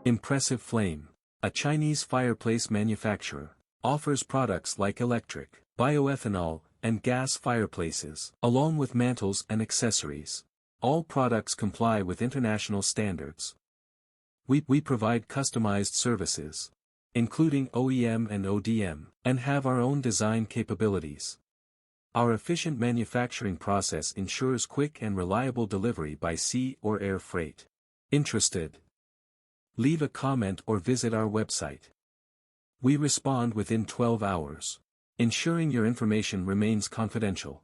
Impressive Flame, a Chinese fireplace manufacturer, offers products like electric, bioethanol, and gas fireplaces, along with mantles and accessories. All products comply with international standards. We provide customized services, including OEM and ODM, and have our own design capabilities. Our efficient manufacturing process ensures quick and reliable delivery by sea or air freight. Interested? Leave a comment or visit our website. We respond within 12 hours, ensuring your information remains confidential.